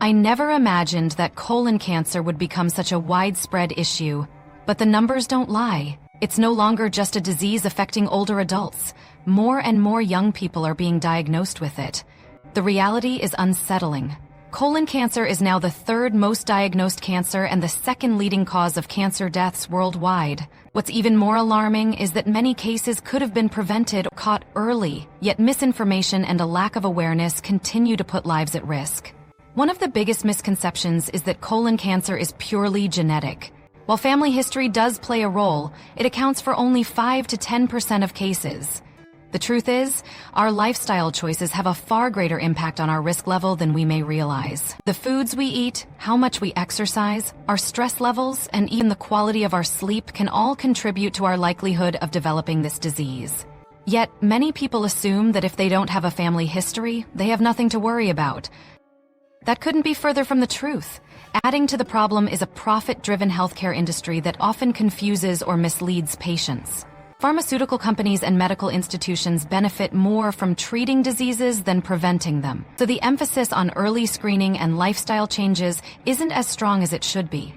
I never imagined that colon cancer would become such a widespread issue, but the numbers don't lie. It's no longer just a disease affecting older adults. More and more young people are being diagnosed with it. The reality is unsettling. Colon cancer is now the third most diagnosed cancer and the second leading cause of cancer deaths worldwide. What's even more alarming is that many cases could have been prevented or caught early, yet misinformation and a lack of awareness continue to put lives at risk. One of the biggest misconceptions is that colon cancer is purely genetic. While family history does play a role, it accounts for only 5 to 10% of cases. The truth is, our lifestyle choices have a far greater impact on our risk level than we may realize. The foods we eat, how much we exercise, our stress levels, and even the quality of our sleep can all contribute to our likelihood of developing this disease. Yet, many people assume that if they don't have a family history, they have nothing to worry about. That couldn't be further from the truth. Adding to the problem is a profit-driven healthcare industry that often confuses or misleads patients. Pharmaceutical companies and medical institutions benefit more from treating diseases than preventing them. So the emphasis on early screening and lifestyle changes isn't as strong as it should be.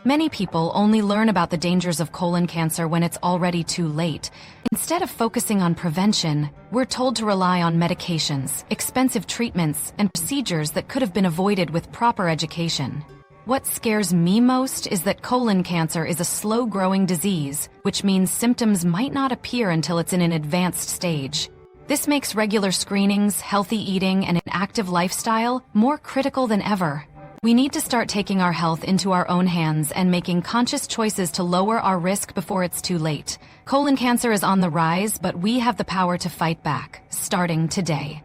Many people only learn about the dangers of colon cancer when it's already too late. Instead of focusing on prevention, we're told to rely on medications, expensive treatments, and procedures that could have been avoided with proper education. What scares me most is that colon cancer is a slow-growing disease, which means symptoms might not appear until it's in an advanced stage. This makes regular screenings, healthy eating, and an active lifestyle more critical than ever. We need to start taking our health into our own hands and making conscious choices to lower our risk before it's too late. Colon cancer is on the rise, but we have the power to fight back, starting today.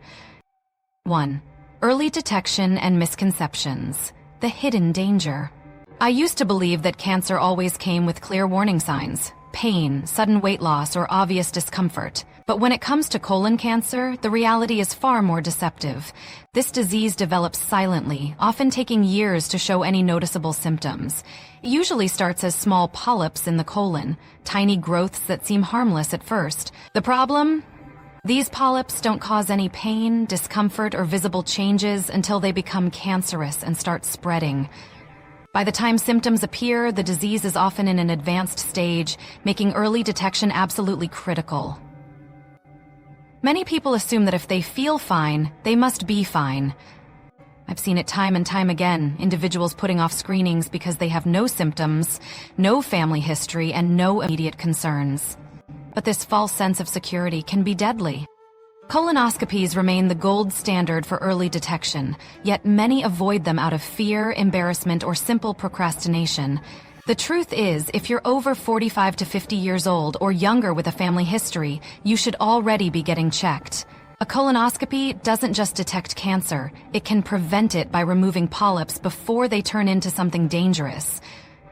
1. Early detection and misconceptions. The hidden danger. I used to believe that cancer always came with clear warning signs: pain, sudden weight loss, or obvious discomfort. But when it comes to colon cancer, the reality is far more deceptive. This disease develops silently, often taking years to show any noticeable symptoms. It usually starts as small polyps in the colon, tiny growths that seem harmless at first. The problem? These polyps don't cause any pain, discomfort, or visible changes until they become cancerous and start spreading. By the time symptoms appear, the disease is often in an advanced stage, making early detection absolutely critical. Many people assume that if they feel fine, they must be fine. I've seen it time and time again, individuals putting off screenings because they have no symptoms, no family history, and no immediate concerns. But this false sense of security can be deadly. Colonoscopies remain the gold standard for early detection, yet many avoid them out of fear, embarrassment, or simple procrastination. The truth is, if you're over 45 to 50 years old or younger with a family history, you should already be getting checked. A colonoscopy doesn't just detect cancer, it can prevent it by removing polyps before they turn into something dangerous.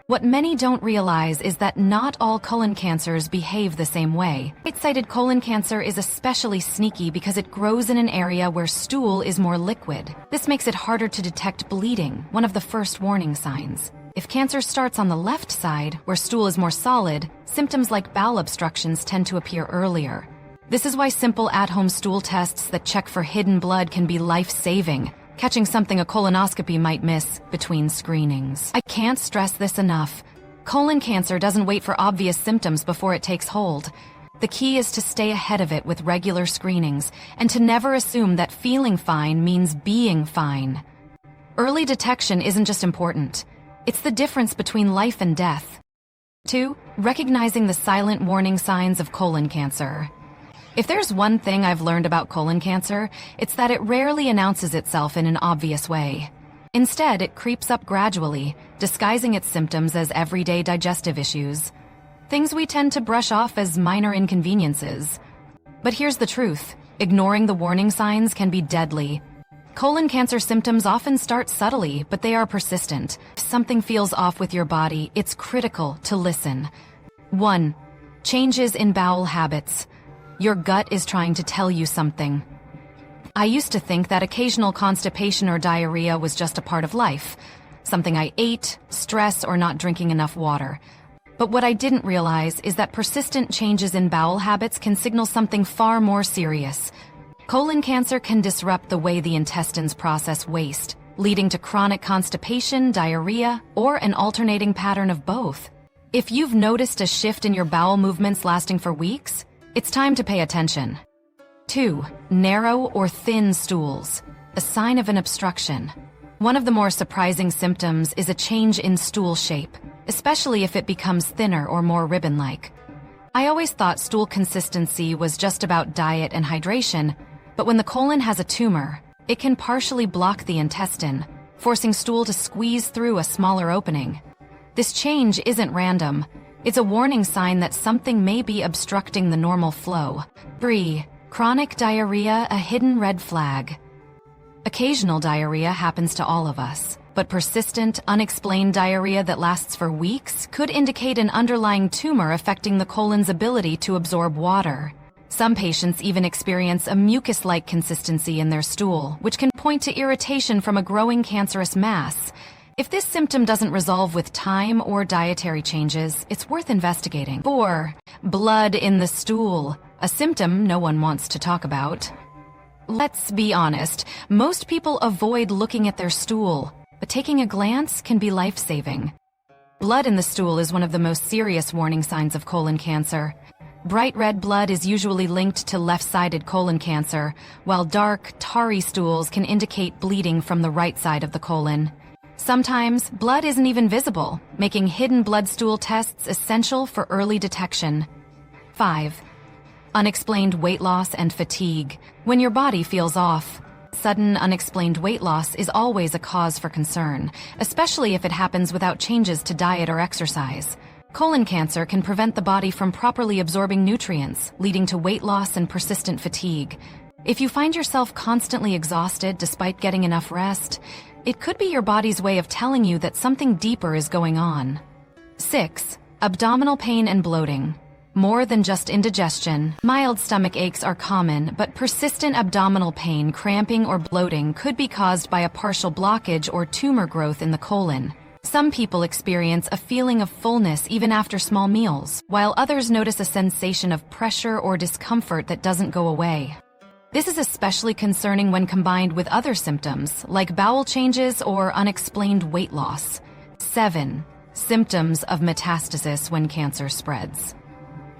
What many don't realize is that not all colon cancers behave the same way. Right-sided colon cancer is especially sneaky because it grows in an area where stool is more liquid. This makes it harder to detect bleeding, one of the first warning signs. If cancer starts on the left side, where stool is more solid, symptoms like bowel obstructions tend to appear earlier. This is why simple at-home stool tests that check for hidden blood can be life-saving, catching something a colonoscopy might miss between screenings. I can't stress this enough. Colon cancer doesn't wait for obvious symptoms before it takes hold. The key is to stay ahead of it with regular screenings and to never assume that feeling fine means being fine. Early detection isn't just important. It's the difference between life and death. 2. Recognizing the silent warning signs of colon cancer. If there's one thing I've learned about colon cancer, it's that it rarely announces itself in an obvious way. Instead, it creeps up gradually, disguising its symptoms as everyday digestive issues. Things we tend to brush off as minor inconveniences. But here's the truth. Ignoring the warning signs can be deadly. Colon cancer symptoms often start subtly, but they are persistent. If something feels off with your body, it's critical to listen. 1. Changes in bowel habits. Your gut is trying to tell you something. I used to think that occasional constipation or diarrhea was just a part of life, something I ate, stress, or not drinking enough water. But what I didn't realize is that persistent changes in bowel habits can signal something far more serious. Colon cancer can disrupt the way the intestines process waste, leading to chronic constipation, diarrhea, or an alternating pattern of both. If you've noticed a shift in your bowel movements lasting for weeks, it's time to pay attention. 2. Narrow or thin stools, a sign of an obstruction. One of the more surprising symptoms is a change in stool shape, especially if it becomes thinner or more ribbon-like. I always thought stool consistency was just about diet and hydration, but when the colon has a tumor, it can partially block the intestine, forcing stool to squeeze through a smaller opening. This change isn't random. It's a warning sign that something may be obstructing the normal flow. 3. Chronic diarrhea, a hidden red flag. Occasional diarrhea happens to all of us, but persistent, unexplained diarrhea that lasts for weeks could indicate an underlying tumor affecting the colon's ability to absorb water. Some patients even experience a mucus-like consistency in their stool, which can point to irritation from a growing cancerous mass. If this symptom doesn't resolve with time or dietary changes, it's worth investigating. 4. Blood in the stool, a symptom no one wants to talk about. Let's be honest, most people avoid looking at their stool, but taking a glance can be life-saving. Blood in the stool is one of the most serious warning signs of colon cancer. Bright red blood is usually linked to left-sided colon cancer, while dark, tarry stools can indicate bleeding from the right side of the colon. Sometimes, blood isn't even visible, making hidden blood stool tests essential for early detection. 5. Unexplained weight loss and fatigue. When your body feels off, sudden unexplained weight loss is always a cause for concern, especially if it happens without changes to diet or exercise. Colon cancer can prevent the body from properly absorbing nutrients, leading to weight loss and persistent fatigue. If you find yourself constantly exhausted despite getting enough rest, it could be your body's way of telling you that something deeper is going on. 6. Abdominal pain and bloating. More than just indigestion, mild stomach aches are common, but persistent abdominal pain, cramping, or bloating could be caused by a partial blockage or tumor growth in the colon. Some people experience a feeling of fullness even after small meals, while others notice a sensation of pressure or discomfort that doesn't go away. This is especially concerning when combined with other symptoms, like bowel changes or unexplained weight loss. 7. Symptoms of metastasis when cancer spreads.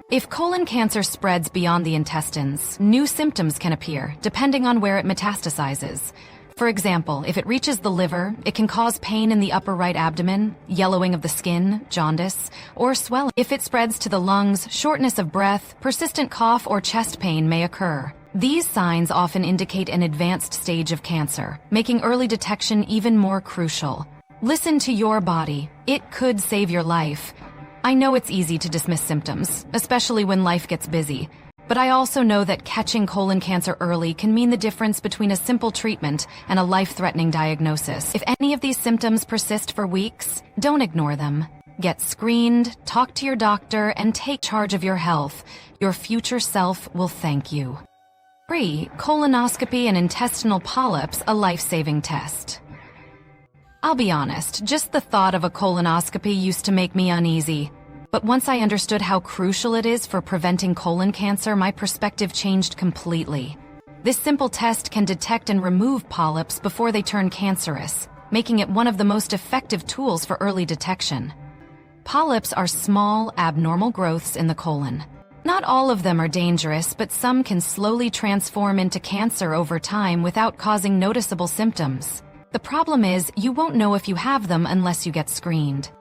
If colon cancer spreads beyond the intestines, new symptoms can appear, depending on where it metastasizes. For example, if it reaches the liver, it can cause pain in the upper right abdomen, yellowing of the skin, jaundice, or swelling. If it spreads to the lungs, shortness of breath, persistent cough, or chest pain may occur. These signs often indicate an advanced stage of cancer, making early detection even more crucial. Listen to your body. It could save your life. I know it's easy to dismiss symptoms, especially when life gets busy, but I also know that catching colon cancer early can mean the difference between a simple treatment and a life-threatening diagnosis. If any of these symptoms persist for weeks, don't ignore them. Get screened, talk to your doctor, and take charge of your health. Your future self will thank you. 3. Colonoscopy and intestinal polyps, a life-saving test. I'll be honest, just the thought of a colonoscopy used to make me uneasy. But once I understood how crucial it is for preventing colon cancer, my perspective changed completely. This simple test can detect and remove polyps before they turn cancerous, making it one of the most effective tools for early detection. Polyps are small, abnormal growths in the colon. Not all of them are dangerous, but some can slowly transform into cancer over time without causing noticeable symptoms. The problem is, you won't know if you have them unless you get screened.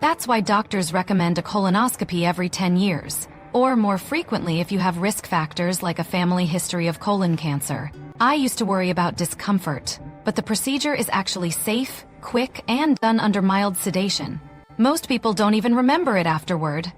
That's why doctors recommend a colonoscopy every 10 years, or more frequently if you have risk factors like a family history of colon cancer. I used to worry about discomfort, but the procedure is actually safe, quick, and done under mild sedation. Most people don't even remember it afterward.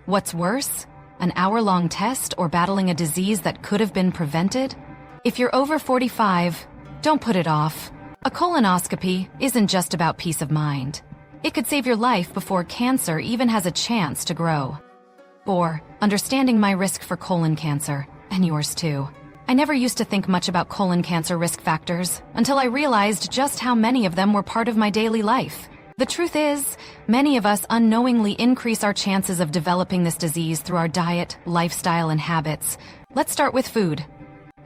What's worse? An hour-long test or battling a disease that could have been prevented? If you're over 45, don't put it off. A colonoscopy isn't just about peace of mind. It could save your life before cancer even has a chance to grow. 4. Understanding my risk for colon cancer, and yours too. I never used to think much about colon cancer risk factors until I realized just how many of them were part of my daily life. The truth is, many of us unknowingly increase our chances of developing this disease through our diet, lifestyle, and habits. Let's start with food.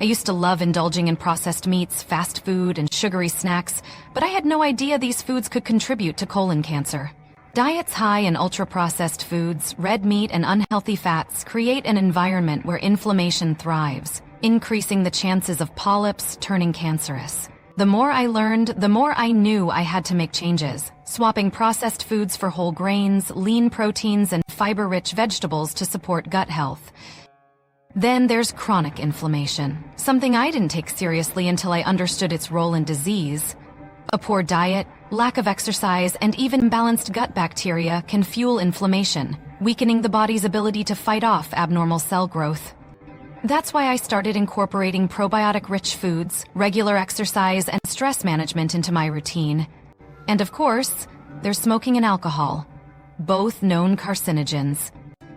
I used to love indulging in processed meats, fast food, and sugary snacks, but I had no idea these foods could contribute to colon cancer. Diets high in ultra-processed foods, red meat, and unhealthy fats create an environment where inflammation thrives, increasing the chances of polyps turning cancerous. The more I learned, the more I knew I had to make changes, swapping processed foods for whole grains, lean proteins, and fiber-rich vegetables to support gut health. Then there's chronic inflammation, something I didn't take seriously until I understood its role in disease. A poor diet, lack of exercise, and even imbalanced gut bacteria can fuel inflammation, weakening the body's ability to fight off abnormal cell growth. That's why I started incorporating probiotic-rich foods, regular exercise, and stress management into my routine. And of course, there's smoking and alcohol, both known carcinogens.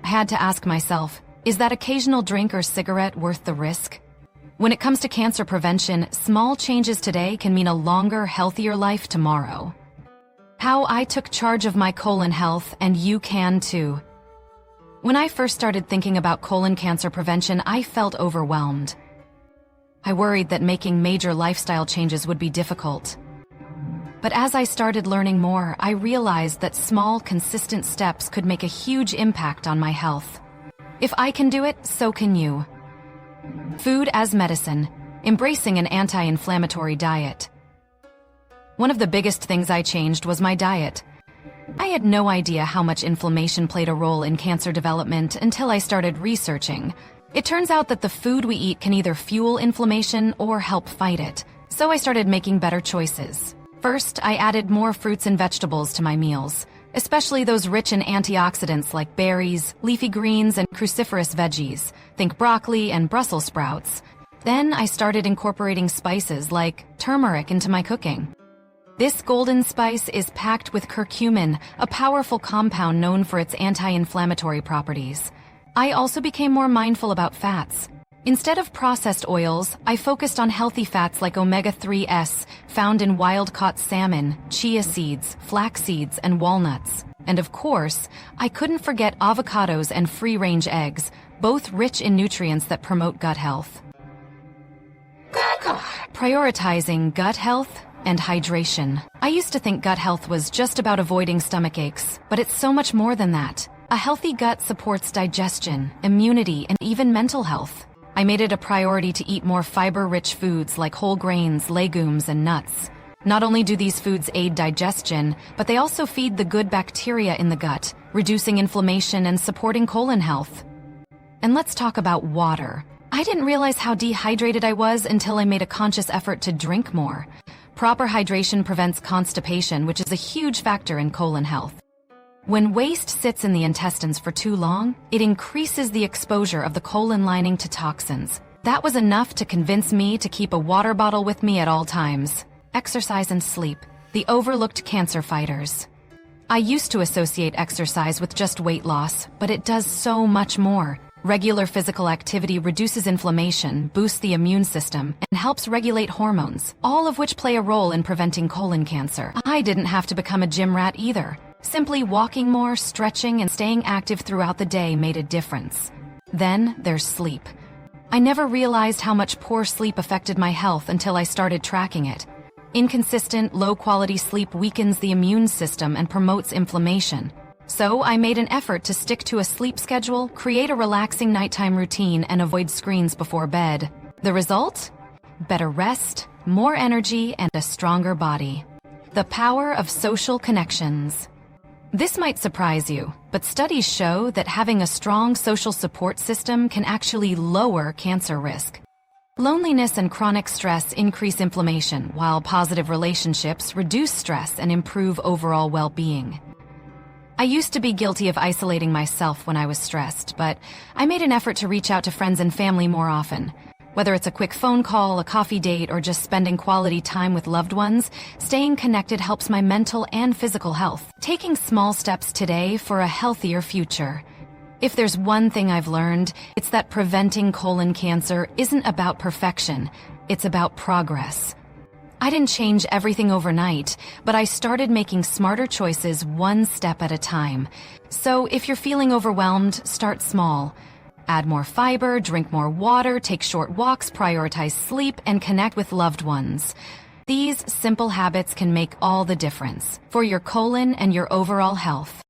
I had to ask myself, is that occasional drink or cigarette worth the risk? When it comes to cancer prevention, small changes today can mean a longer, healthier life tomorrow. How I took charge of my colon health, and you can too. When I first started thinking about colon cancer prevention, I felt overwhelmed. I worried that making major lifestyle changes would be difficult. But as I started learning more, I realized that small, consistent steps could make a huge impact on my health. If I can do it, so can you. Food as medicine, embracing an anti-inflammatory diet. One of the biggest things I changed was my diet. I had no idea how much inflammation played a role in cancer development until I started researching. It turns out that the food we eat can either fuel inflammation or help fight it. So I started making better choices. First, I added more fruits and vegetables to my meals, especially those rich in antioxidants like berries, leafy greens, and cruciferous veggies. Think broccoli and Brussels sprouts. Then I started incorporating spices like turmeric into my cooking. This golden spice is packed with curcumin, a powerful compound known for its anti-inflammatory properties. I also became more mindful about fats. Instead of processed oils, I focused on healthy fats like omega-3s, found in wild-caught salmon, chia seeds, flax seeds, and walnuts. And of course, I couldn't forget avocados and free-range eggs, both rich in nutrients that promote gut health. Prioritizing gut health and hydration. I used to think gut health was just about avoiding stomach aches, but it's so much more than that. A healthy gut supports digestion, immunity, and even mental health. I made it a priority to eat more fiber-rich foods like whole grains, legumes, and nuts. Not only do these foods aid digestion, but they also feed the good bacteria in the gut, reducing inflammation and supporting colon health. And let's talk about water. I didn't realize how dehydrated I was until I made a conscious effort to drink more. Proper hydration prevents constipation, which is a huge factor in colon health. When waste sits in the intestines for too long, it increases the exposure of the colon lining to toxins. That was enough to convince me to keep a water bottle with me at all times. Exercise and sleep, the overlooked cancer fighters. I used to associate exercise with just weight loss, but it does so much more. Regular physical activity reduces inflammation, boosts the immune system, and helps regulate hormones, all of which play a role in preventing colon cancer. I didn't have to become a gym rat either. Simply walking more, stretching, and staying active throughout the day made a difference. Then there's sleep. I never realized how much poor sleep affected my health until I started tracking it. Inconsistent, low-quality sleep weakens the immune system and promotes inflammation. So I made an effort to stick to a sleep schedule, create a relaxing nighttime routine, and avoid screens before bed. The result? Better rest, more energy, and a stronger body. The power of social connections. This might surprise you, but studies show that having a strong social support system can actually lower cancer risk. Loneliness and chronic stress increase inflammation, while positive relationships reduce stress and improve overall well-being. I used to be guilty of isolating myself when I was stressed, but I made an effort to reach out to friends and family more often. Whether it's a quick phone call, a coffee date, or just spending quality time with loved ones, staying connected helps my mental and physical health. Taking small steps today for a healthier future. If there's one thing I've learned, it's that preventing colon cancer isn't about perfection, it's about progress. I didn't change everything overnight, but I started making smarter choices one step at a time. So if you're feeling overwhelmed, start small. Add more fiber, drink more water, take short walks, prioritize sleep, and connect with loved ones. These simple habits can make all the difference for your colon and your overall health.